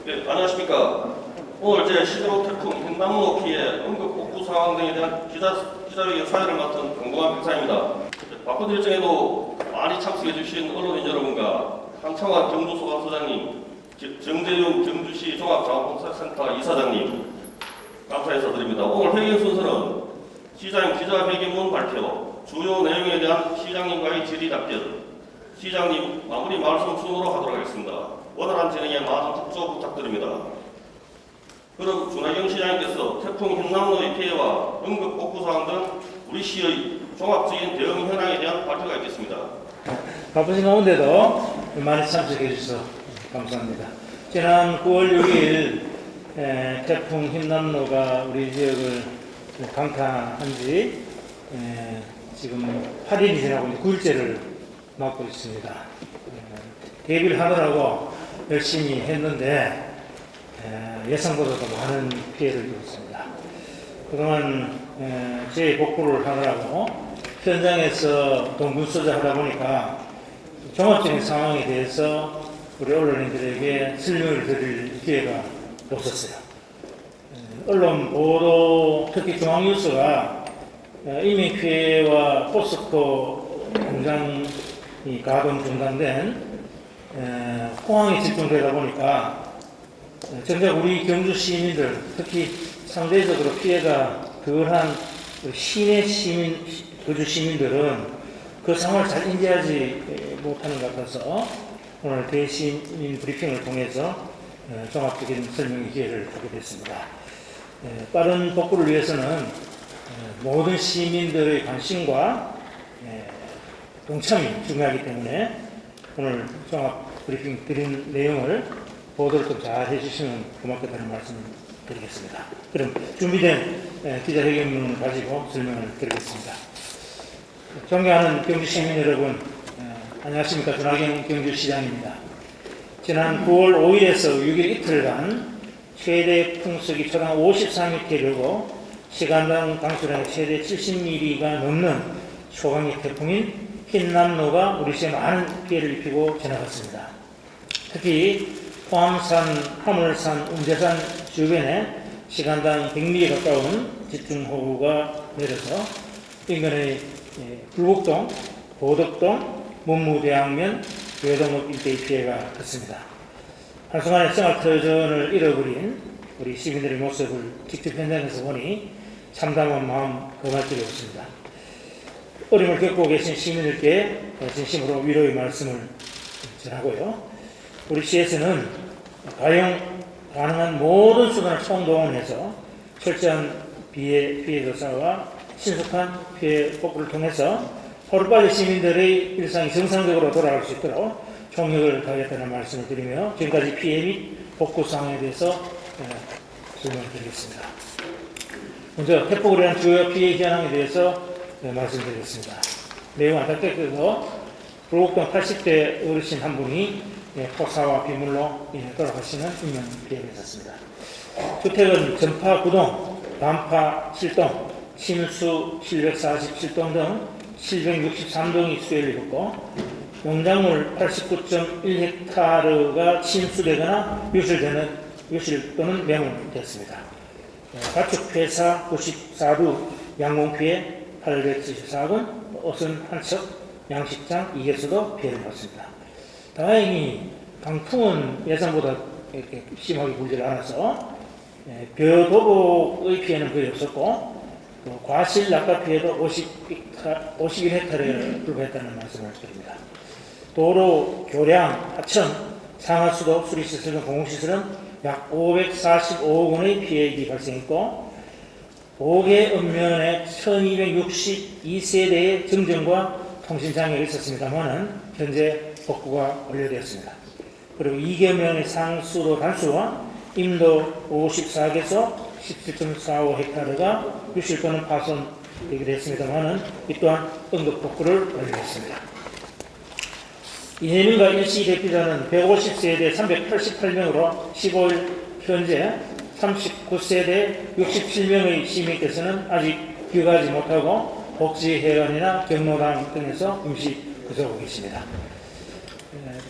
네, 안녕하십니까. 오늘 제11호 태풍 흰남노 피해 응급 복구 상황 등에 대한 기자회견 사회를 맡은 강동환 백사입니다. 바쁜 일정에도 많이 참석해 주신 언론인 여러분과 한창환 경주소방서장님, 정재윤 경주시 종합자원봉사센터 이사장님 감사 인사드립니다. 오늘 회견 순서는 시장님 기자회견문 발표, 주요 내용에 대한 시장님과의 질의 답변, 시장님 마무리 말씀 순으로 하도록 하겠습니다. 원활한 진행에 많은 협조 부탁드립니다. 그럼 준하경 시장님께서 태풍 흰남노의 피해와 응급 복구 사항 등 우리 시의 종합적인 대응 현황에 대한 발표가 있겠습니다. 바쁘신 가운데도 많이 참석해 주셔서 감사합니다. 지난 9월 6일 태풍 흰남노가 우리 지역을 강타한 지 지금 8일이 지나고 9일째를 맞고 있습니다. 대비를 하느라고 열심히 했는데 예상보다도 많은 피해를 입었습니다. 그동안 재복구를 하느라고 현장에서 동분서자 하다 보니까 종합적인 상황에 대해서 우리 언론인들에게 설명을 드릴 기회가 없었어요. 언론 보도, 특히 중앙뉴스가 이미 피해와 포스코 공장이 가동 중단된 포항에 집중되다 보니까 정작 우리 경주 시민들, 특히 상대적으로 피해가 덜한 시내 시민, 거주 시민들은 그 상황을 잘 인지하지 못하는 것 같아서 오늘 대시민 브리핑을 통해서 종합적인 설명의 기회를 갖게 됐습니다. 빠른 복구를 위해서는 모든 시민들의 관심과 동참이 중요하기 때문에 오늘 종합 브리핑 드린 내용을 보도를 좀 잘 해주시면 고맙겠다는 말씀을 드리겠습니다. 그럼 준비된 기자회견문을 가지고 설명을 드리겠습니다. 존경하는 경주 시민 여러분, 안녕하십니까. 준하경 경주시장입니다. 지난 9월 5일에서 6일 이틀간 최대 풍속이 초당 53m 이르고 시간당 강수량이 최대 70mm가 넘는 초강력 태풍인 흰남노가 우리 시에 많은 피해를 입히고 지나갔습니다. 특히 포항산, 화물산, 운제산 주변에 시간당 100mm 가까운 집중호우가 내려서 인근의 불곡동, 보덕동, 문무대항면, 외동읍 일대의 피해가 컸습니다. 한순간에 생활터전을 잃어버린 우리 시민들의 모습을 직접 현장에서 보니 참담한 마음 금할 길이 없습니다. 어려움을 겪고 계신 시민들께 진심으로 위로의 말씀을 전하고요. 우리 시에서는 가용 가능한 모든 수단을 총동원해서 철저한 피해 조사와 신속한 피해 복구를 통해서 하루빨리 시민들의 일상이 정상적으로 돌아갈 수 있도록 총력을 다하겠다는 말씀을 드리며 지금까지 피해 및 복구 상황에 대해서 설명을 드리겠습니다. 먼저 태풍으로 인한 주요 피해 현황에 대해서 말씀드리겠습니다. 매우 안타깝게도 불곡동 80대 어르신 한 분이 토사와 비물로 돌아가시는 인명 피해가 있었습니다. 주택은 전파 9동, 단파 7동, 침수 747동 등 763동이 수해를 입었고 농작물 89.1헥타르가 침수되거나 유실 또는 매몰됐습니다. 가축 폐사 94두, 양공 피해 874건, 어선 한 척, 양식장 2개소도 피해를 받습니다. 다행히 강풍은 예상보다 이렇게 심하게 불지 않아서 벼도복의 피해는 거의 없었고 또 과실 낙가 피해도 51헥타르에 불과했다는 말씀을 드립니다. 도로, 교량, 하천, 상하수도, 수리시설 등 공공시설은 약 545억 원의 피해액이 발생했고 5개 읍면에 1262세대의 정전과 통신장애가 있었습니다만 현재 복구가 완료되었습니다. 그리고 2개 읍면의 상수도 단수와 임도 54개소 17.45헥타르가 유실 또는 파손되기도 했습니다만 이 또한 응급 복구를 완료했습니다. 이내민과 일시 대피자는 150세대 388명으로 15일 현재 39세대 67명의 시민께서는 아직 귀가하지 못하고 복지회관이나 경로당 등에서 임시 거주하고 계십니다.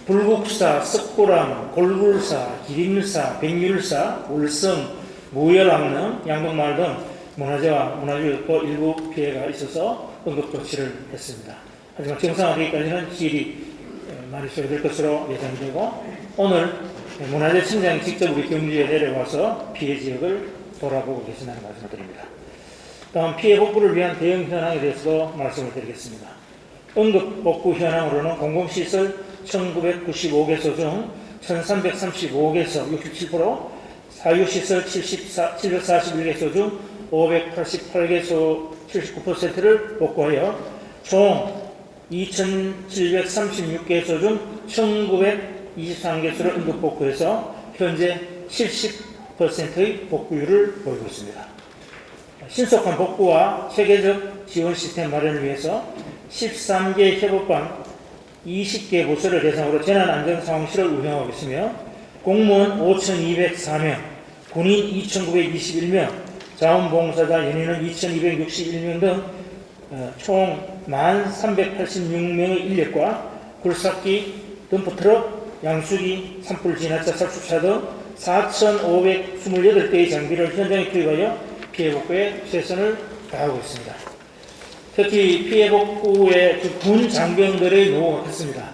불국사, 석고랑, 골굴사, 기림사, 백률사, 울성, 무열왕릉, 양동마을 등 문화재와 문화유도 일부 피해가 있어서 응급조치를 했습니다. 하지만 정상화되기까지는 시일이 많이 소요될 것으로 예상이 되고, 오늘 문화재 청장이 직접 우리 경주에 내려와서 피해 지역을 돌아보고 계신다는 말씀을 드립니다. 다음 피해 복구를 위한 대응 현황에 대해서도 말씀을 드리겠습니다. 응급 복구 현황으로는 공공시설 1995개소 중 1335개소 67%, 사유시설 741개소 중 588개소 79%를 복구하여 총 2736개소 중 1923개소를 응급 복구해서 현재 70%의 복구율을 보이고 있습니다. 신속한 복구와 체계적 지원 시스템 마련을 위해서 13개 협업반 20개 부서를 대상으로 재난안전상황실을 운영하고 있으며, 공무원 5,204명, 군인 2,921명, 자원봉사자 연인은 2,261명 등 총 1,386명의 인력과 굴삭기, 덤프트럭, 양수기, 산불 진화차, 살수차 등 4,528대의 장비를 현장에 투입하여 피해 복구에 최선을 다하고 있습니다. 특히 피해 복구에 군 장병들의 노고가 컸습니다.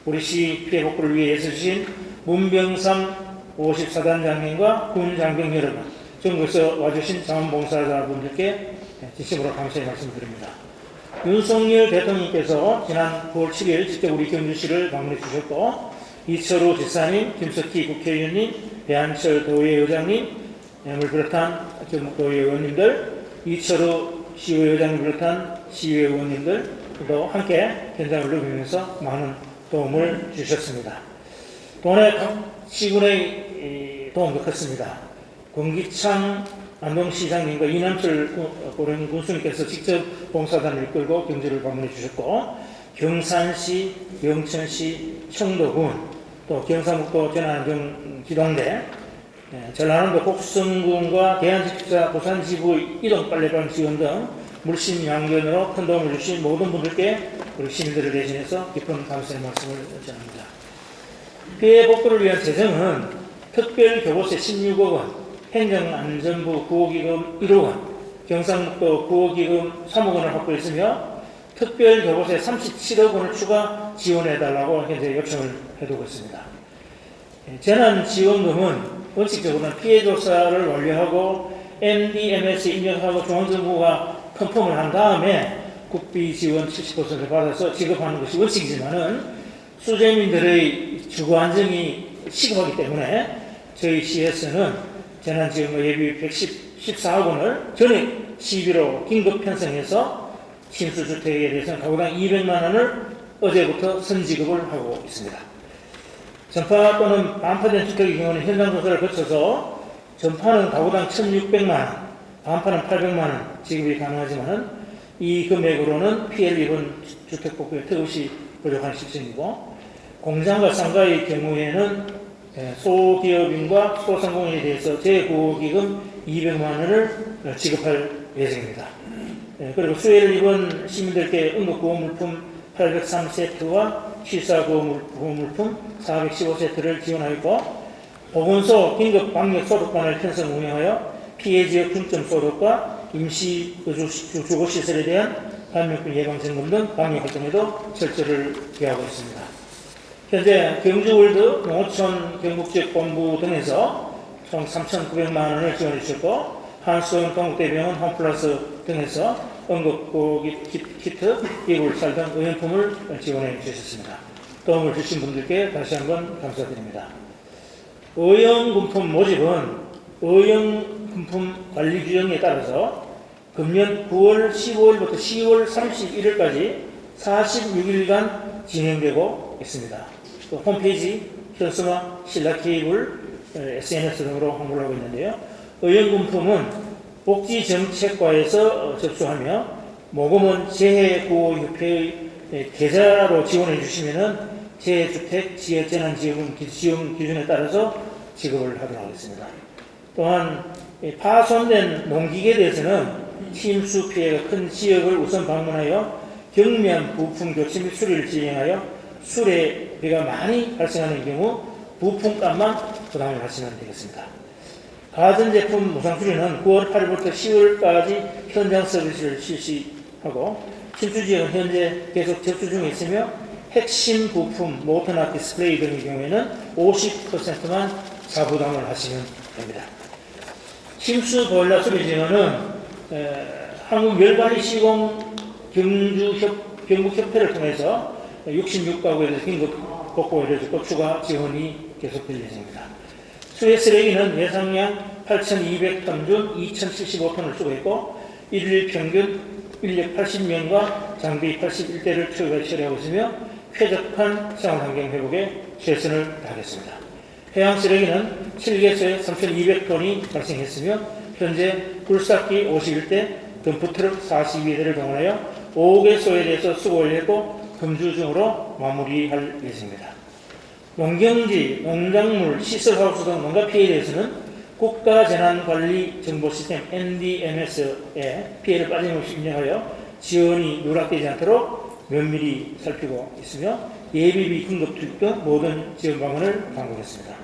우리 시 피해 복구를 위해 애써주신 문병삼 54단 장병과 군 장병 여러분, 전국에서 와주신 자원봉사자분들께 진심으로 감사의 말씀드립니다. 윤석열 대통령께서 지난 9월 7일 직접 우리 경주시를 방문해 주셨고, 이철우 지사님, 김석희 국회의원님, 배한철 도의회의장님 을 비롯한 경북도의회 의원님들, 이철우 시의회장님을 비롯한 시의회 의원님들도 함께 현장을 누비면서 많은 도움을 주셨습니다. 동네 각 시군의 도움도 컸습니다. 권기창 안동시장님과 이남철 고령 군수님께서 직접 봉사단을 이끌고 경주를 방문해 주셨고, 경산시, 영천시, 청도군, 또 경상북도 재난안전기동대, 전라남도 곡성군과 대한직사 부산지부의 이동빨래방 지원 등 물심 양면으로 큰 도움을 주신 모든 분들께 우리 시민들을 대신해서 깊은 감사의 말씀을 전합니다. 피해 복구를 위한 재정은 특별교보세 16억 원, 행정안전부 구호기금 1억 원, 경상북도 구호기금 3억 원을 확보했으며, 특별교보세 37억 원을 추가 지원해달라고 현재 요청을 해두고 있습니다. 재난지원금은 원칙적으로는 피해조사를 완료하고 MDMS 인정하고 중앙정부가 컨펌을 한 다음에 국비 지원 70%를 받아서 지급하는 것이 원칙이지만은 수재민들의 주거 안정이 시급하기 때문에 저희 시에서는 재난지원금 예비 114억 원을 전액 시비로 긴급 편성해서 침수주택에 대해서는 가구당 200만 원을 어제부터 선지급을 하고 있습니다. 전파 또는 반파된 주택의 경우는 현장 조사를 거쳐서 전파는 가구당 1,600만 원, 반파는 800만 원 지급이 가능하지만 이 금액으로는 피해를 입은 주택 복구에 턱없이 부족한 실정이고, 공장과 상가의 경우에는 소기업인과 소상공인에 대해서 재구호기금 200만 원을 지급할 예정입니다. 그리고 수해를 입은 시민들께 응급구호물품 803세트와 실사구호물품 415세트를 지원하였고, 보건소 긴급방역소독관을 편성 운영하여 피해지역 중점 소독과 임시 주거시설에 대한 감염병 예방점검 등 방역활동에도 철저를 기하고 있습니다. 현재 경주월드 농어촌 경북지역본부 등에서 총 3,900만 원을 지원해 주셨고, 한수원 동국대병원 홈플러스 등에서 응급구호 키트, 이불살 등 의약품을 지원해 주셨습니다. 도움을 주신 분들께 다시 한번 감사드립니다. 의용금품 모집은 의용금품 관리 규정에 따라서 금년 9월 15일부터 10월 31일까지 46일간 진행되고 있습니다. 또 홈페이지, 현수막, 신라 케이블, SNS 등으로 홍보를 하고 있는데요. 의용금품은 복지정책과에서 접수하며 모금은 재해구호협회의 계좌로 지원해 주시면 재해주택 지역재난지원금 지원 기준에 따라서 지급을 하도록 하겠습니다. 또한 파손된 농기계에 대해서는 침수 피해가 큰 지역을 우선 방문하여 경면 부품 교체 및 수리를 진행하여 수레 비가 많이 발생하는 경우 부품값만 부담을 하시면 되겠습니다. 가전제품 무상 수리는 9월 8일부터 10월까지 현장 서비스를 실시하고 침수 지역은 현재 계속 접수 중에 있으며 핵심 부품, 모터나 디스플레이 등의 경우에는 50%만 자부담을 하시면 됩니다. 침수 보일러 수리 지원은 한국열관리 경북협회를 통해서 66가구에 대해서 긴급 복구를 해주고 추가 지원이 계속될 예정입니다. 수해 쓰레기는 예상량 8,200톤 중 2,075톤을 수거했고 일일 평균 인력 80명과 장비 81대를 처리하고 있으며 쾌적한 생활환경 회복에 최선을 다하겠습니다. 해양 쓰레기는 7개소에 3,200톤이 발생했으며 현재 굴삭기 51대, 덤프트럭 42대를 동원하여 5개소에 대해서 수거를 했고 금주 중으로 마무리할 예정입니다. 농경지, 농작물, 시설하우스 등 농가 피해에 대해서는 국가재난관리정보시스템 NDMS에 피해를 빠짐없이 인정하여 지원이 누락되지 않도록 면밀히 살피고 있으며 예비비 긴급 투입 등 모든 지원 방안을 강구했습니다.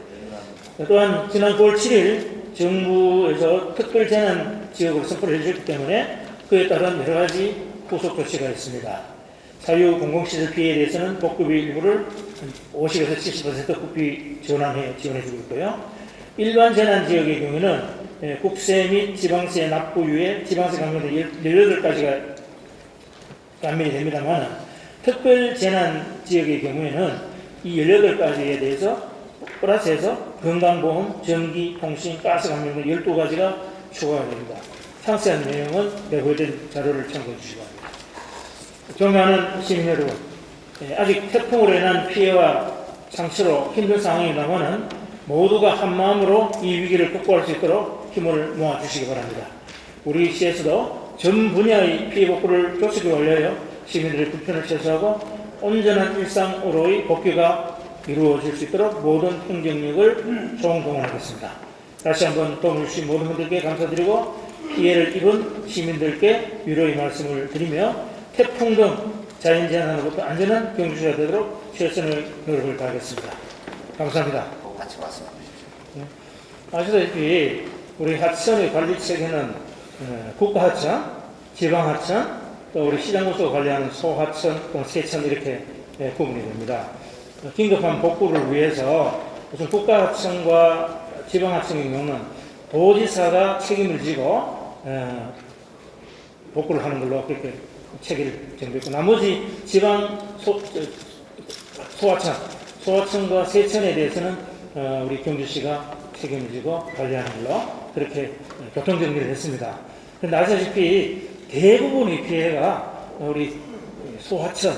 또한 지난 9월 7일 정부에서 특별재난지역으로 선포를 해주셨기 때문에 그에 따른 여러 가지 후속 조치가 있습니다. 사유 공공시설 피해에 대해서는 복구비 일부를 50에서 70% 국비 지원해주고 있고요. 일반 재난지역의 경우에는 국세 및 지방세 납부유예, 지방세 감면도 18가지가 감면이 됩니다만 특별재난지역의 경우에는 이 18가지에 대해서 플러스해서 건강보험, 전기, 통신, 가스 감면 등 12가지가 추가가 됩니다. 상세한 내용은 내보된 자료를 참고해 주시기 바랍니다. 존경하는 시민 여러분, 아직 태풍으로 인한 피해와 상처로 힘든 상황이라면 모두가 한마음으로 이 위기를 극복할 수 있도록 힘을 모아주시기 바랍니다. 우리 시에서도 전 분야의 피해 복구를 조속히 완료하여 시민들의 불편을 최소화하고 온전한 일상으로의 복귀가 이루어질 수 있도록 모든 행정력을 총동원하겠습니다. 다시 한번 도움을 주신 모든 분들께 감사드리고 피해를 입은 시민들께 위로의 말씀을 드리며 태풍 등 자연재난으로부터 안전한 경주시가 되도록 최선의 노력을 다하겠습니다. 감사합니다. 같이 말씀해 주십시오. 아시다시피 우리 하천의 관리 체계는 국가하천, 지방하천, 또 우리 시장구조 관리하는 소하천, 또 세천 이렇게 구분이 됩니다. 긴급한 복구를 위해서 우선 국가하천과 지방하천의 경우는 도지사가 책임을 지고 복구를 하는 걸로 그렇게 체계를 정비했고 나머지 지방 소하천과 세천에 대해서는 우리 경주시가 책임을 지고 관리하는 걸로 그렇게 교통정리를 했습니다. 그런데 아시다시피 대부분의 피해가 우리 소하천,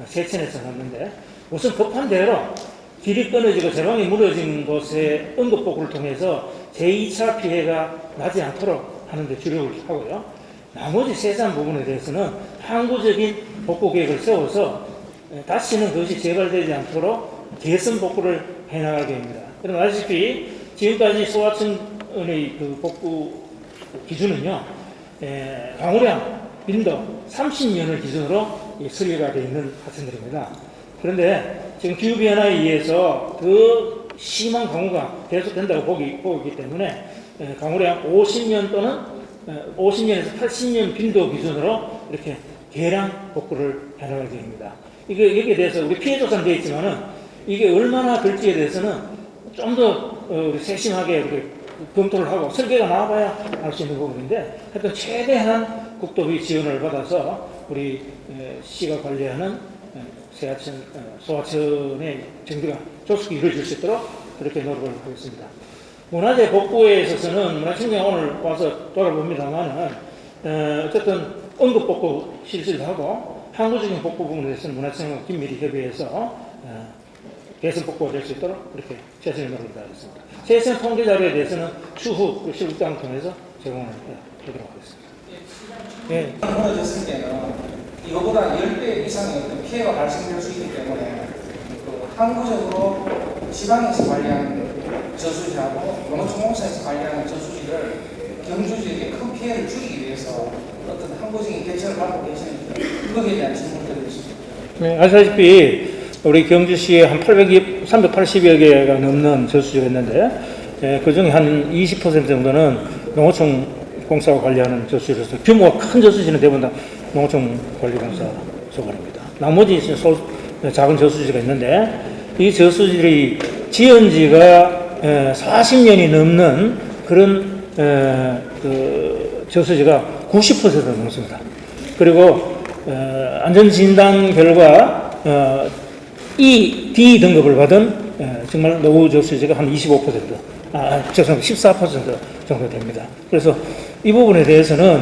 세천에서 났는데 우선 급한 대로 길이 끊어지고 제방이 무너진 곳에 응급복구를 통해서 제2차 피해가 나지 않도록 하는 데 주력을 하고요. 나머지 세세한 부분에 대해서는 항구적인 복구 계획을 세워서 다시는 그것이 재발되지 않도록 개선 복구를 해나가게 됩니다. 그럼 아시다시피 지금까지 소하천의 그 복구 기준은요, 강우량, 빈도 30년을 기준으로 설계가 되어 있는 하천들입니다. 그런데 지금 기후변화에 의해서 더 심한 강우가 계속된다고 보고 있기 때문에 강우량 50년 또는 50년에서 80년 빈도 기준으로 이렇게 계량 복구를 해나가게 됩니다. 여기에 대해서 우리 피해 조사는 되어 있지만은 이게 얼마나 될지에 대해서는 좀 더 세심하게 이렇게 검토를 하고 설계가 나와봐야 알 수 있는 부분인데 하여튼 최대한 국토비 지원을 받아서 우리 시가 관리하는 세하천, 소하천의 정비가 조속히 이루어질 수 있도록 그렇게 노력을 하겠습니다. 문화재 복구에 있어서는 문화청장 오늘 와서 돌아봅니다만은 어쨌든 응급 복구 실시를 하고 항구적인 복구 부분에 대해서는 문화청장과 긴밀히 협의해서 개선 복구가 될 수 있도록 그렇게 최선의 노력을 다하겠습니다. 세선 통계 자료에 대해서는 추후 실무장을 통해서 제공을 하도록 하겠습니다. 예. 무너졌을 때는 이거보다 10배 이상의 어떤 피해가 발생될 수 있기 때문에 그 항구적으로 지방에서 관리하는 저수지하고 농어촌공사에서 관리하는 저수지를 경주 지역의 큰 피해를 줄이기 위해서 어떤 항구적인 대책을 갖고 계시는지 그거에 대한 질문을 드리겠습니다. 네, 아시다시피 우리 경주시에 한 380여 개가 넘는 저수지가 있는데 그 중에 한 20% 정도는 농어촌 공사와 관리하는 저수지로서 규모가 큰 저수지는 대부분 다 농어촌 관리공사 소관입니다. 나머지 작은 저수지가 있는데 이 저수지들이 지은 지가 40년이 넘는 그런 그 저수지가 90%가 넘습니다. 그리고 안전진단 결과 D 등급을 받은 정말 노후 저수지가 한 25%, 죄송합니다. 14% 정도 됩니다. 그래서 이 부분에 대해서는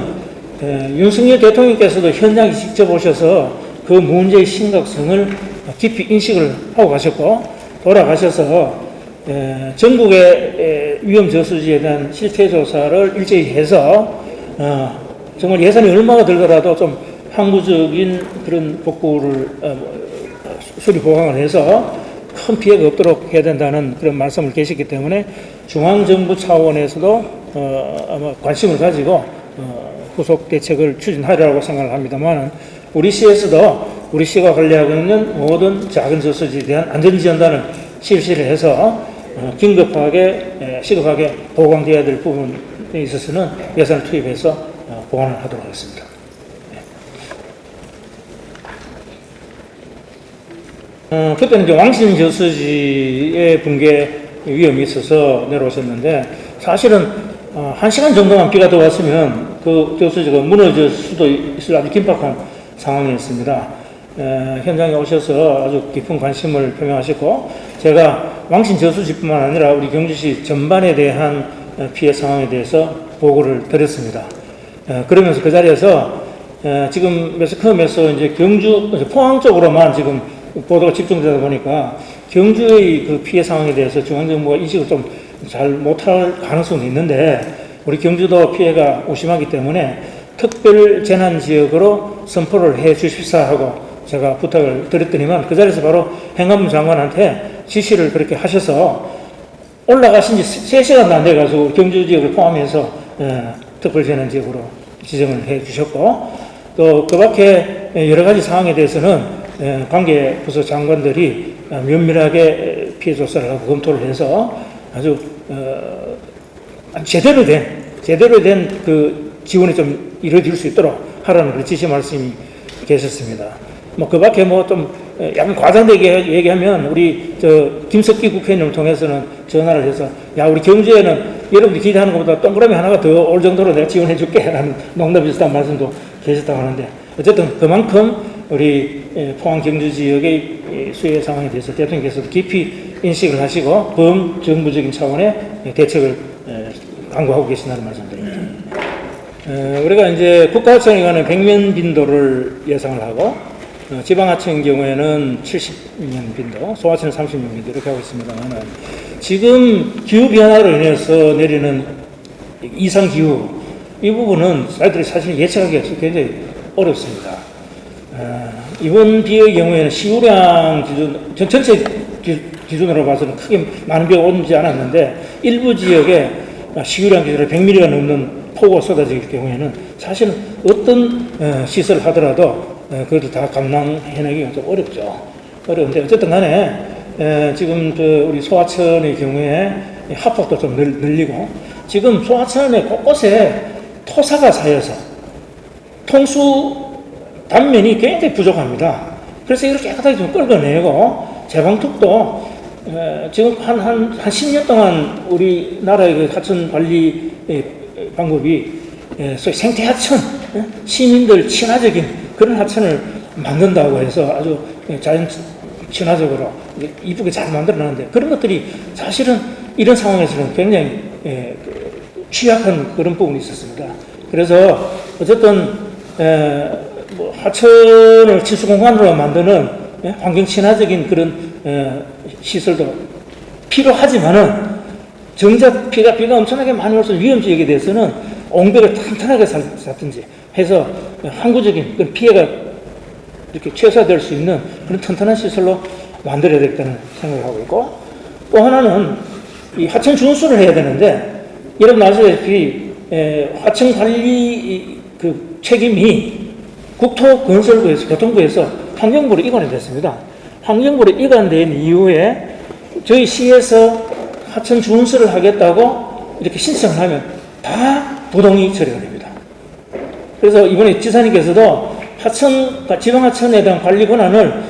윤석열 대통령께서도 현장에 직접 오셔서 그 문제의 심각성을 깊이 인식을 하고 가셨고 돌아가셔서 전국의 위험 저수지에 대한 실태 조사를 일제히 해서 정말 예산이 얼마가 들더라도 좀 항구적인 그런 복구를 수리 보강을 해서 큰 피해가 없도록 해야 된다는 그런 말씀을 계셨기 때문에 중앙정부 차원에서도 아마 관심을 가지고 후속 대책을 추진하리라고 생각을 합니다만 우리 시에서도 우리 시가 관리하고 있는 모든 작은 저수지에 대한 안전지원단을 실시를 해서 긴급하게 시급하게 보강되어야 될 부분에 있어서는 예산을 투입해서 보완을 하도록 하겠습니다. 그때는 이제 왕신 저수지의 붕괴 위험이 있어서 내려오셨는데 사실은 1시간 정도만 비가 더 왔으면 그 저수지가 무너질 수도 있을 아주 긴박한 상황이었습니다. 현장에 오셔서 아주 깊은 관심을 표명하셨고 제가 왕신 저수지뿐만 아니라 우리 경주시 전반에 대한 피해 상황에 대해서 보고를 드렸습니다. 그러면서 그 자리에서 지금 매스컴에서 이제 경주 포항 쪽으로만 지금 보도가 집중되다 보니까 경주의 그 피해 상황에 대해서 중앙정부가 인식을 좀 잘 못할 가능성이 있는데 우리 경주도 피해가 오심하기 때문에 특별 재난 지역으로 선포를 해 주십사 하고 제가 부탁을 드렸더니만 그 자리에서 바로 행안부 장관한테 지시를 그렇게 하셔서 올라가신 지 3시간도 안 돼가지고 경주 지역을 포함해서 특별 재난 지역으로 지정을 해 주셨고 또 그 밖에 여러 가지 상황에 대해서는 관계 부서 장관들이 면밀하게 피해 조사를 하고 검토를 해서 아주 제대로 된 그 지원이 좀 이루어질 수 있도록 하라는 그런 지시 말씀이 계셨습니다. 뭐 그 밖에 뭐 좀 약간 과장되게 얘기하면 우리 김석기 국회의원을 통해서는 전화를 해서 야 우리 경주에는 여러분들이 기대하는 것보다 동그라미 하나가 더 올 정도로 내가 지원해 줄게 라는 농담 비슷한 말씀도 계셨다고 하는데 어쨌든 그만큼 우리 포항 경주 지역의 수해 상황에 대해서 대통령께서도 깊이 인식을 하시고 범정부적인 차원의 대책을 강구하고 계신다는 말씀드립니다. 우리가 이제 국가하천기관은 100년 빈도를 예상을 하고 지방하천의 경우에는 70년 빈도, 소하천은 30년 빈도 이렇게 하고 있습니다만 지금 기후변화로 인해서 내리는 이상기후 이 부분은 저희들이 사실 예측하기가 굉장히 어렵습니다. 이번 비의 경우에는 시우량 기준, 전체 기준으로 봐서는 크게 많은 비가 오지 않았는데 일부 지역에 시우량 기준으로 100mm가 넘는 폭우가 쏟아질 경우에는 사실은 어떤 시설을 하더라도 그것도 다 감당해내기가 좀 어렵죠. 어려운데 어쨌든 간에 지금 우리 소하천의 경우에 하폭도 좀 늘리고 지금 소하천의 곳곳에 토사가 쌓여서 통수 단면이 굉장히 부족합니다. 그래서 이렇게 깨끗하게 좀 끌어내고 제방특도 지금 한 10년 동안 우리나라의 그 하천 관리 방법이 소위 생태하천, 시민들 친화적인 그런 하천을 만든다고 해서 아주 자연 친화적으로 이쁘게 잘 만들어놨는데 그런 것들이 사실은 이런 상황에서는 굉장히 취약한 그런 부분이 있었습니다. 그래서 어쨌든 뭐 하천을 친수공간으로 만드는 환경 친화적인 그런 시설도 필요하지만은 정작 비가 엄청나게 많이 올수 위험 지역에 대해서는 옹벽을 탄탄하게 쌓든지 해서 항구적인 그런 피해가 이렇게 최소화될 수 있는 그런 튼튼한 시설로 만들어야 되겠다는 생각을 하고 있고 또 하나는 이 하천 준수를 해야 되는데 여러분 아시다시피 하천 관리 그 책임이 국토건설부에서 교통부에서 환경부로 이관이 됐습니다. 환경부로 이관된 이후에 저희 시에서 하천 준수를 하겠다고 이렇게 신청을 하면 다 부동의 처리가 됩니다. 그래서 이번에 지사님께서도 지방하천에 대한 관리 권한을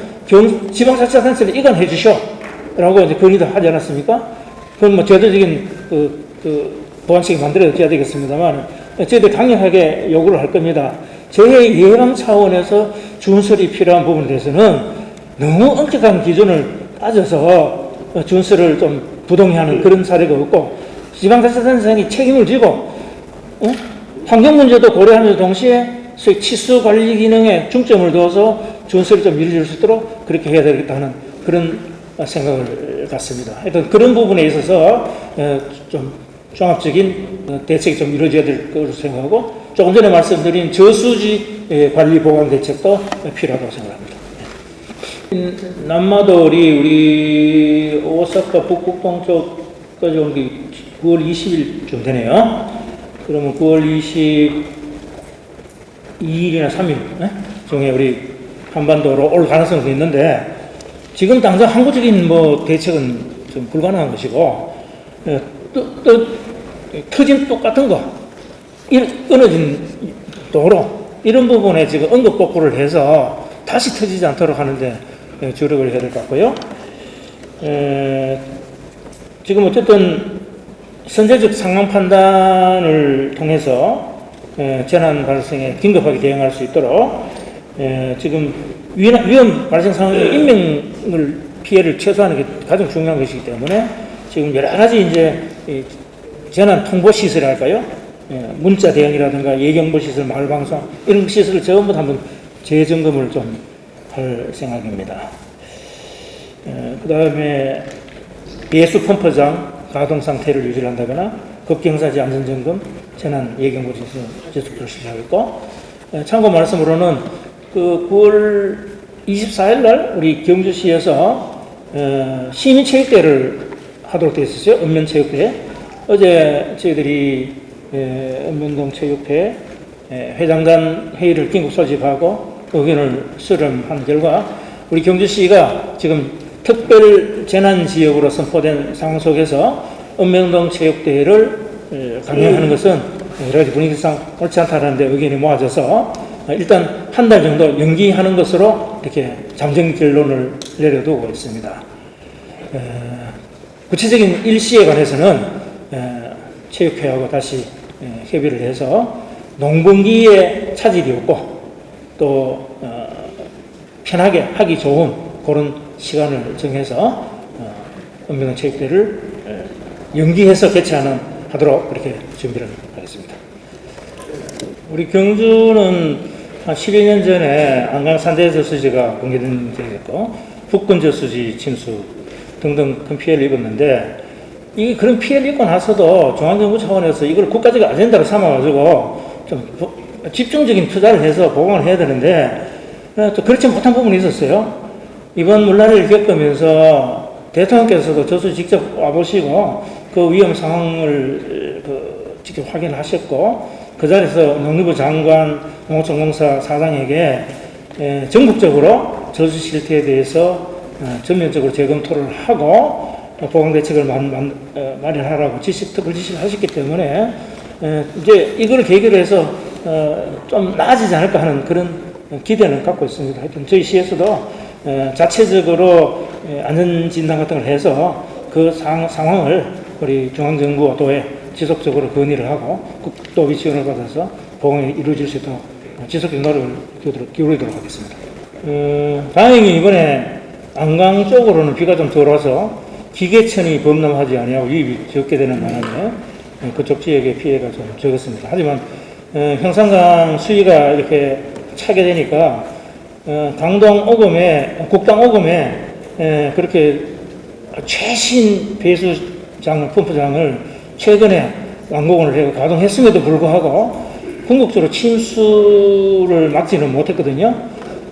지방자치단체에 이관해 주시오 라고 이제 건의도 하지 않았습니까? 그건 뭐 제도적인 보완책이 만들어져야 되겠습니다만 저희들 강력하게 요구를 할 겁니다. 재해 예방 차원에서 준설이 필요한 부분에 대해서는 너무 엄격한 기준을 따져서 준설을 좀 부동의하는 그런 사례가 없고 지방자치단체장이 책임을 지고 환경 문제도 고려하면서 동시에 소위 치수 관리 기능에 중점을 두어서 준설이 좀 이루어질 수 있도록 그렇게 해야 되겠다는 그런 생각을 갖습니다. 하여튼 그런 부분에 있어서 좀 종합적인 대책이 좀 이루어져야 될 것으로 생각하고 조금 전에 말씀드린 저수지 관리 보강 대책도 필요하다고 생각합니다. 남마돌이 우리 오사카 북극동 쪽까지 온 게 9월 20일쯤 되네요. 그러면 9월 22일이나 3일 중에 우리 한반도로 올 가능성이 있는데 지금 당장 항구적인 대책은 좀 불가능한 것이고 터진 똑같은 거 끊어진 도로 이런 부분에 지금 응급복구를 해서 다시 터지지 않도록 하는데 주력을 해야 될 것 같고요. 지금 어쨌든 선제적 상황 판단을 통해서 재난 발생에 긴급하게 대응할 수 있도록 지금 위험 발생 상황에 인명을 피해를 최소화하는 게 가장 중요한 것이기 때문에 지금 여러 가지 이제 재난 통보 시설이랄까요? 문자 대응이라든가 예경보 시설, 마을 방송 이런 시설을 전부 한번 재점검을 좀 할 생각입니다. 그 다음에 배수 펌프장 가동 상태를 유지를 한다거나 급경사지 안전점검, 재난 예경보 시설 지속적으로 실시하고 참고 말씀으로는 9월 24일 날 우리 경주시에서 시민체육대회를 하도록 되어 있었어요. 읍면체육대회. 어제 저희들이 읍면동 체육회 회장단 회의를 긴급 소집하고 의견을 수렴한 결과 우리 경주시가 지금 특별 재난지역으로 선포된 상황 속에서 읍면동 체육대회를 강행하는 것은 여러 가지 분위기상 옳지 않다는데 의견이 모아져서 일단 한 달 정도 연기하는 것으로 이렇게 잠정 결론을 내려두고 있습니다. 구체적인 일시에 관해서는 체육회하고 다시 협의를 해서 농번기에 차질이 없고 또 편하게 하기 좋은 그런 시간을 정해서 읍면동 체육대회를 연기해서 개최하도록 그렇게 준비를 하겠습니다. 우리 경주는 한 10여 년 전에 안강 산재 저수지가 공개된 적이 있고 북근 저수지 침수 등등 큰 피해를 입었는데 이 그런 피해를 입고 나서도 중앙정부 차원에서 이걸 국가적 아젠다로 삼아가지고 좀 집중적인 투자를 해서 보강을 해야 되는데 또 그렇지 못한 부분이 있었어요. 이번 물난리를 겪으면서 대통령께서도 저수지 직접 와보시고 그 위험 상황을 직접 확인을 하셨고 그 자리에서 농림부 장관, 농어촌공사 사장에게 전국적으로 저수지 실태에 대해서 전면적으로 재검토를 하고 보강대책을 마련하라고 특별 지시를 하셨기 때문에 이제 이걸 계기로 해서 좀 나아지지 않을까 하는 그런 기대는 갖고 있습니다. 하여튼 저희 시에서도 자체적으로 안전진단 같은 걸 해서 그 상황을 우리 중앙정부와 도에 지속적으로 건의를 하고 국도비 지원을 받아서 보강이 이루어질 수 있도록 지속적 노력을 기울이도록 하겠습니다. 다행히 이번에 안강 쪽으로는 비가 좀 덜 와서 기계천이 범람하지 아니하고 유입이 적게 되는 바람에 그쪽 지역의 피해가 좀 적었습니다. 하지만 형산강 수위가 이렇게 차게 되니까 강동 오금에 국당 오금에 그렇게 최신 배수장 펌프장을 최근에 완공을 해서 가동했음에도 불구하고 궁극적으로 침수를 막지는 못했거든요.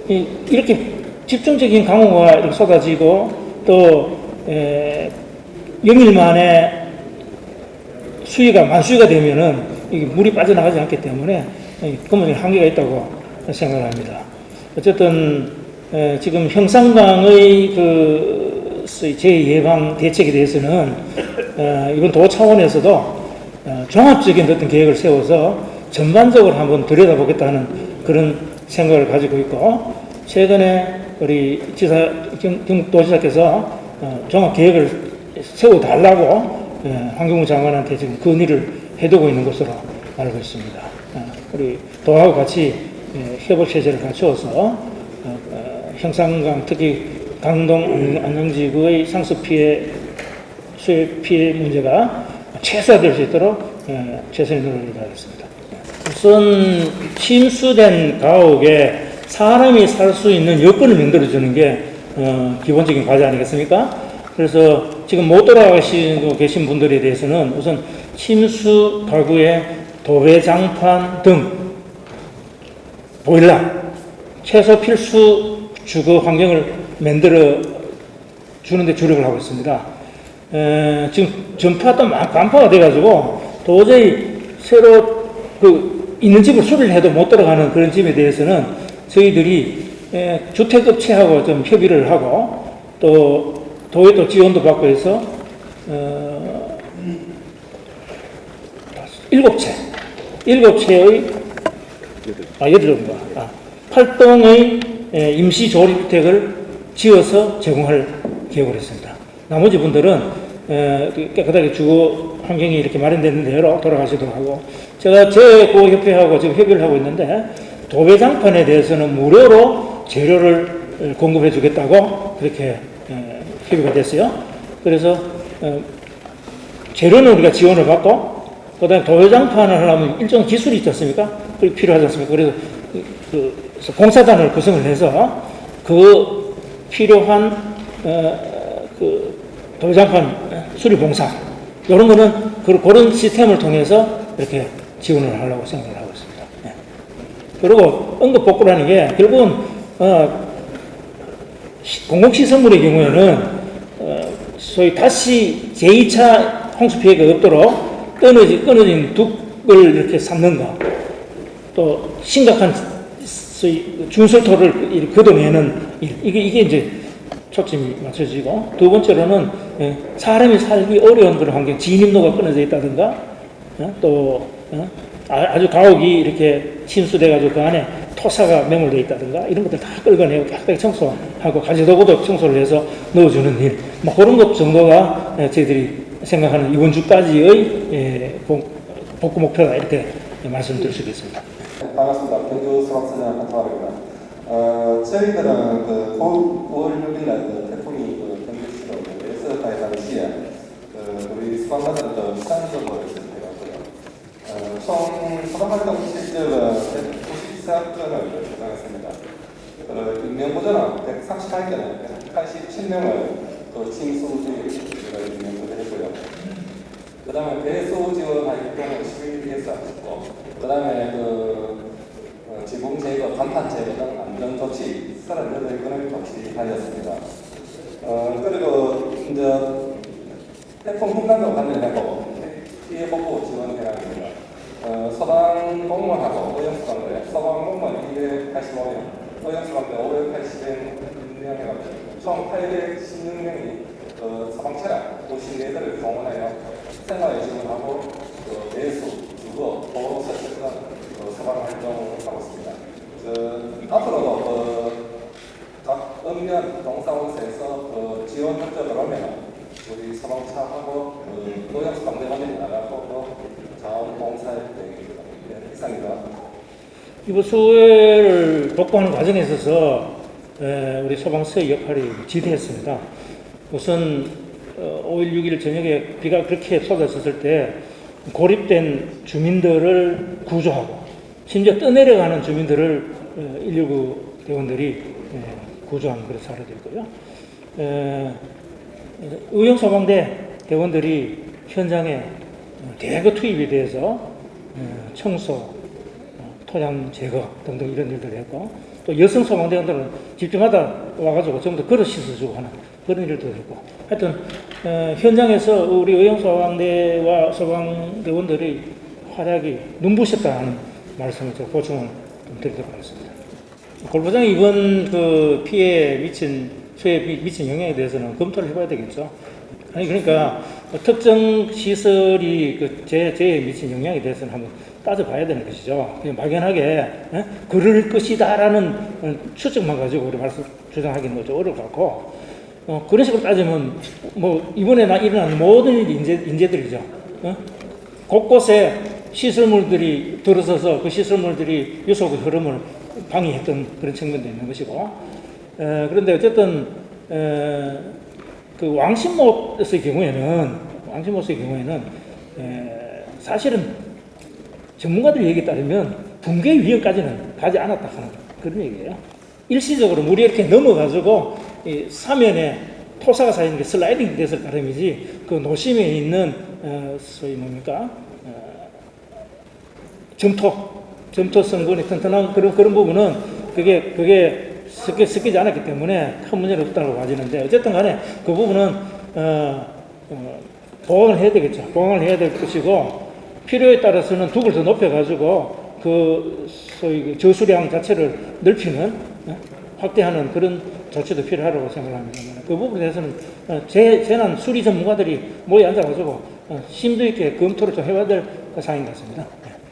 이렇게 집중적인 강우가 이렇게 쏟아지고 또 0일 만에 수위가 만수위가 되면은 이게 물이 빠져나가지 않기 때문에 근본적인 한계가 있다고 생각을 합니다. 어쨌든 지금 형상강의 그 소위 재예방 대책에 대해서는 이번 도 차원에서도 종합적인 어떤 계획을 세워서 전반적으로 한번 들여다보겠다는 그런 생각을 가지고 있고, 최근에 우리 경북도지사께서 종합 계획을 세워달라고 환경부 장관한테 지금 건의를 해두고 있는 것으로 알고 있습니다. 우리 도하고 같이 협업 체제를 갖추어서 형상강, 특히 강동 안양지구의 상습 피해, 수해 피해 문제가 최소화될 수 있도록 최선의 노력을 다하겠습니다. 우선 침수된 가옥에 사람이 살 수 있는 여건을 만들어주는 게 기본적인 과제 아니겠습니까? 그래서 지금 못 돌아가시고 계신 분들에 대해서는 우선 침수 가구에 도배장판 등 보일러, 최소 필수 주거 환경을 만들어 주는데 주력을 하고 있습니다. 지금 전파도 간파가 돼가지고 도저히 새로 있는 집을 수리를 해도 못 들어가는 그런 집에 대해서는 저희들이 주택업체하고 좀 협의를 하고 또 도에 또 지원도 받고 해서 7채의 8동의 임시 조립주택을 지어서 제공할 계획을 했습니다. 나머지 분들은 깨끗하게 주거 환경이 이렇게 마련됐는데요, 돌아가시도록 하고, 제가 재고협회하고 지금 협의를 하고 있는데 도배장판에 대해서는 무료로 재료를 공급해 주겠다고 그렇게 협의가 됐어요. 그래서 재료는 우리가 지원을 받고, 그 다음에 도배장판을 하려면 일정 기술이 있지 않습니까? 그게 필요하지 않습니까? 그래서 그래서 공사단을 구성을 해서 그 필요한 그 도배장판 수리 공사 이런 거는 그런 시스템을 통해서 이렇게 지원을 하려고 생각을 하고 있습니다. 네. 그리고 응급복구라는 게 결국은 공공시설물의 경우에는 소위 다시 제2차 홍수 피해가 없도록 끊어진 둑을 이렇게 삼는 거, 또 심각한 소위 중설토를 이렇게 걷어내는 일, 이게 이제 초점이 맞춰지고, 두 번째로는 사람이 살기 어려운 그런 환경, 진입로가 끊어져 있다든가, 또 아주 가옥이 이렇게 침수돼가지고 그 안에 토사가 매몰되어 있다든가 이런 것들 다 끌어내고 깨끗하게 청소하고 가지도구도 청소를 해서 넣어주는 일, 뭐 그런 것 정도가 저희들이 생각하는 이번 주까지의 복구 목표다, 이렇게 말씀드릴 수 있겠습니다. 반갑습니다. 경주 소방서장 한타입니다. 저희들은 9월 6일 날 태풍이 경주시로 에스파에 당시에 우리 소방관들은 비상적으로 해가지고요. 총 소방활동 실적은 194건을 조정했습니다. 인명보전은 138건을 87명을 침수주의를 인명보전했고요. 그 다음에 배수 지원 활동을 11개에서 하셨고, 그 다음에 지붕 제거, 간판 제거 등 안전 조치 38건을 조치하였습니다. 그리고 이제 태풍 훈련과 관련해서 피해 복구 지원 대상입니다. 소방 공무원하고 의용소방대, 소방 공무원 285명, 의용소방대 580명, 총 816명이 소방 차량 54대를 동원하여 생활에 지원하고 배수, 주거, 보호 설치 등 소방 활동을 하고 있습니다. 앞으로도 각 읍면 동사원소에서 지원 협조를 하면 우리 소방차하고 노역소방대원이 나가고 자원봉사에 이상입니다. 이번 수해를 복구하는 과정에 있어서 우리 소방서의 역할이 지대했습니다. 우선 5일 6일 저녁에 비가 그렇게 쏟아졌을 때 고립된 주민들을 구조하고, 심지어 떠내려가는 주민들을 119 대원들이 구조하는 그런 사례도 있고요. 의용소방대 대원들이 현장에 대거 투입이 돼서 청소, 토양 제거 등등 이런 일들을 했고, 또 여성 소방대원들은 집집마다 와가지고 전부 다 걸어 씻어주고 하는 그런 일도 했고, 하여튼 현장에서 우리 의용소방대와 소방대원들이 활약이 눈부셨다는 말씀을 제가 보충을 좀 드리도록 하겠습니다. 골프장이 이번 그 피해에 수해에 미친 영향에 대해서는 검토를 해봐야 되겠죠. 아니, 그러니까 특정 시설이 그 재해에 미친 영향에 대해서는 한번 따져봐야 되는 것이죠. 그냥 막연하게 그럴 것이다라는 추측만 가지고 우리 주장하기는 좀 어려울 것 같고, 그런 식으로 따지면 뭐 이번에 일어난 모든 인재들이죠. 곳곳에 시설물들이 들어서서 그 시설물들이 유속의 흐름을 방해했던 그런 측면도 있는 것이고, 그런데 어쨌든 그 왕십못의 경우에는 사실은 전문가들 얘기에 따르면 붕괴 위험까지는 가지 않았다 하는 그런 얘기예요. 일시적으로 물이 이렇게 넘어가지고 이 사면에 토사가 쌓이는 게 슬라이딩 됐을 따름이지, 그 노심에 있는 소위 뭡니까 점토 성분이 튼튼한 그런 부분은 그게 섞이지 않았기 때문에 큰 문제는 없다고 봐지는데, 어쨌든 간에 그 부분은 보강을 해야 되겠죠. 보강을 해야 될 것이고, 필요에 따라서는 둑을 더 높여가지고 그 소위 그 저수량 자체를 넓히는 확대하는 그런 조치도 필요하다고 생각합니다. 그 부분에 대해서는 재난 수리 전문가들이 모여 앉아가지고 심도 있게 검토를 좀 해봐야 될 사항인 것 같습니다.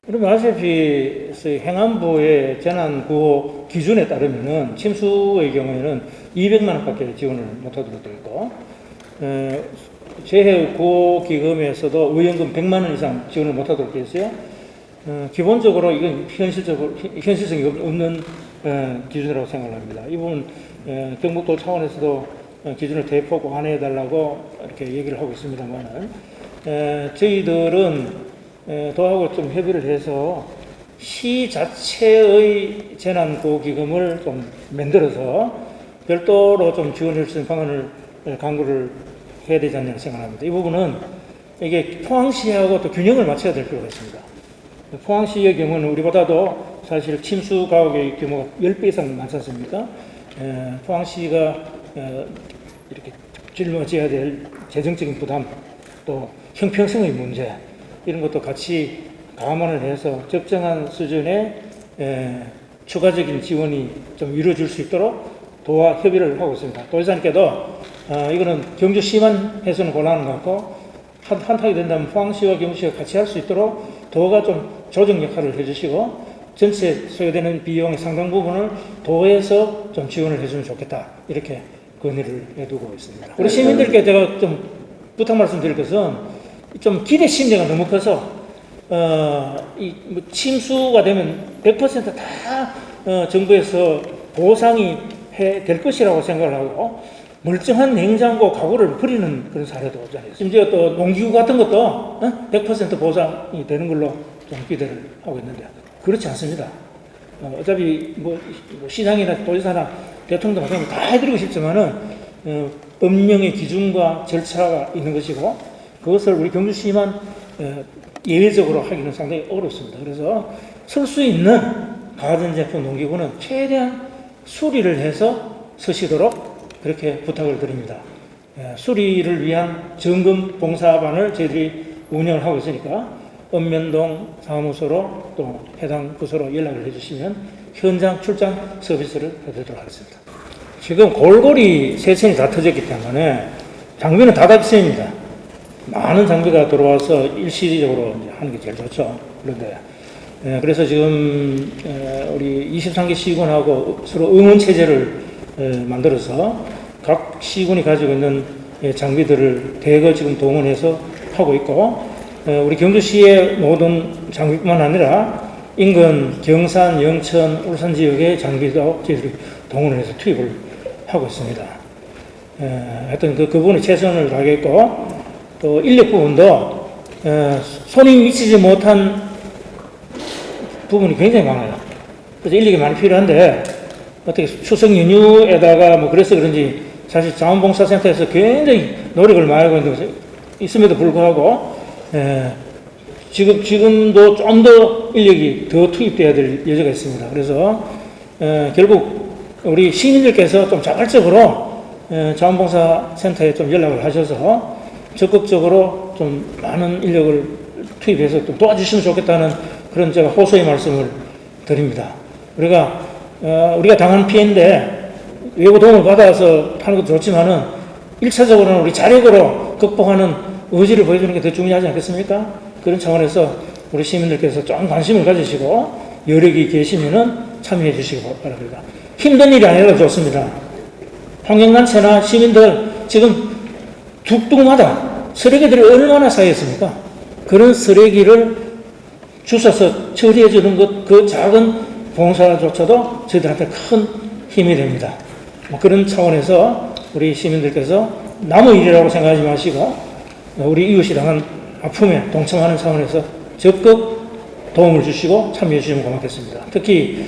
그러면 아시다시피 행안부의 재난구호 기준에 따르면은 침수의 경우에는 200만 원밖에 지원을 못하도록 되어 있고, 재해구호기금에서도 의원금 100만 원 이상 지원을 못하도록 되어 있어요. 기본적으로 이건 현실성이 없는 기준이라고 생각합니다. 이 부분 경북도 차원에서도 기준을 대폭 완화해달라고 이렇게 얘기를 하고 있습니다만은, 저희들은 도하고 좀 협의를 해서 시 자체의 재난구호기금을 좀 만들어서 별도로 좀 지원할 수 있는 방안을 강구를 해야 되지 않냐고 생각합니다. 이 부분은 이게 포항시하고 또 균형을 맞춰야 될 필요가 있습니다. 포항시의 경우는 우리보다도 사실 침수 가옥의 규모가 10배 이상 많지 않습니까? 포항시가 이렇게 짊어져야 될 재정적인 부담, 또 형평성의 문제, 이런 것도 같이 감안을 해서 적정한 수준의 추가적인 지원이 좀 이루어질 수 있도록 도와 협의를 하고 있습니다. 도지사님께도 이거는 경주시만 해서는 곤란한 것 같고, 한타게 된다면 포항시와 경주시가 같이 할 수 있도록 도가 좀 조정 역할을 해주시고, 전체 소요되는 비용의 상당 부분을 도에서 좀 지원을 해주면 좋겠다, 이렇게 건의를 해두고 있습니다. 우리 시민들께 제가 좀 부탁 말씀드릴 것은, 좀 기대 심리가 너무 커서 뭐 침수가 되면 100% 정부에서 보상이 될 것이라고 생각을 하고 멀쩡한 냉장고 가구를 버리는 그런 사례도 없잖아요. 심지어 또 농기구 같은 것도 100% 보상이 되는 걸로 좀 기대를 하고 있는데 그렇지 않습니다. 어차피 뭐 시장이나 도지사나 대통령도 마찬가지로 다 해드리고 싶지만은 법령의 기준과 절차가 있는 것이고, 그것을 우리 경주시만 예외적으로 하기는 상당히 어렵습니다. 그래서 쓸 수 있는 가전제품 농기구는 최대한 수리를 해서 쓰시도록 그렇게 부탁을 드립니다. 수리를 위한 점검 봉사반을 저희들이 운영을 하고 있으니까 읍면동 사무소로 또 해당 부서로 연락을 해주시면 현장 출장 서비스를 해드리도록 하겠습니다. 지금 골고리 세천이 다 터졌기 때문에 장비는 다 있습니다. 많은 장비가 들어와서 일시적으로 이제 하는 게 제일 좋죠. 그런데 그래서 지금 우리 23개 시군하고 서로 응원 체제를 만들어서 각 시군이 가지고 있는 장비들을 대거 지금 동원해서 하고 있고, 우리 경주시의 모든 장비뿐만 아니라 인근 경산, 영천, 울산 지역의 장비도 저희들이 동원을 해서 투입을 하고 있습니다. 하여튼 그 부분에 최선을 다하겠고, 또 인력 부분도 손이 미치지 못한 부분이 굉장히 많아요. 그래서 인력이 많이 필요한데, 어떻게 추석 연휴에다가 뭐 그래서 그런지 사실 자원봉사센터에서 굉장히 노력을 많이 하고 있는 있음에도 불구하고 지금도 좀 더 인력이 더 투입돼야 될 여지가 있습니다. 그래서 결국 우리 시민들께서 좀 자발적으로 자원봉사센터에 좀 연락을 하셔서 적극적으로 좀 많은 인력을 투입해서 좀 도와주시면 좋겠다는 그런 제가 호소의 말씀을 드립니다. 우리가 우리가 당한 피해인데 외부 도움을 받아서 하는 것도 좋지만은 1차적으로는 우리 자력으로 극복하는 의지를 보여주는 게 더 중요하지 않겠습니까? 그런 차원에서 우리 시민들께서 좀 관심을 가지시고 여력이 계시면은 참여해 주시기 바랍니다. 힘든 일이 아니라 좋습니다. 환경단체나 시민들 지금 둑둑마다 쓰레기들이 얼마나 쌓였습니까? 그런 쓰레기를 주워서 처리해 주는 것, 그 작은 봉사조차도 저희들한테 큰 힘이 됩니다. 뭐 그런 차원에서 우리 시민들께서 남의 일이라고 생각하지 마시고 우리 이웃이 당한 아픔에 동참하는 차원에서 적극 도움을 주시고 참여해 주시면 고맙겠습니다. 특히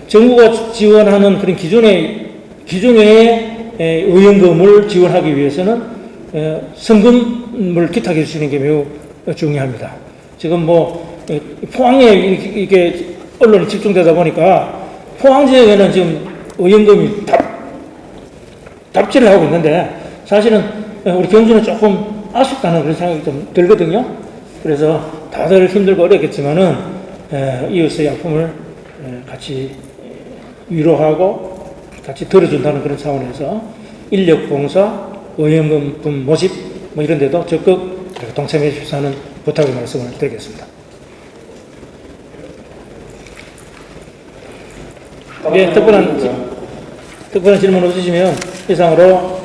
정부가 지원하는 그런 기존의 의원금을 지원하기 위해서는 성금을 기탁해 주시는 게 매우 중요합니다. 지금 뭐 포항에 이게 언론이 집중되다 보니까 포항 지역에는 지금 의원금이 답지를 하고 있는데 사실은 우리 경주는 조금 아쉽다는 그런 생각이 좀 들거든요. 그래서 다들 힘들고 어렵겠지만은 이웃의 아픔을 같이 위로하고 같이 들어준다는 그런 차원에서 인력 봉사, 의원금 모집 뭐 이런 데도 적극 동참해 주셔서 하는 부탁의 말씀을 드리겠습니다. 네, 특별한 질문 없으시면 이상으로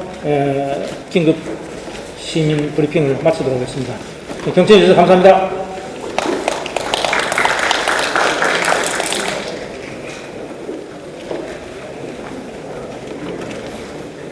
긴급 시민 브리핑을 마치도록 하겠습니다. 경청해 주셔서 감사합니다.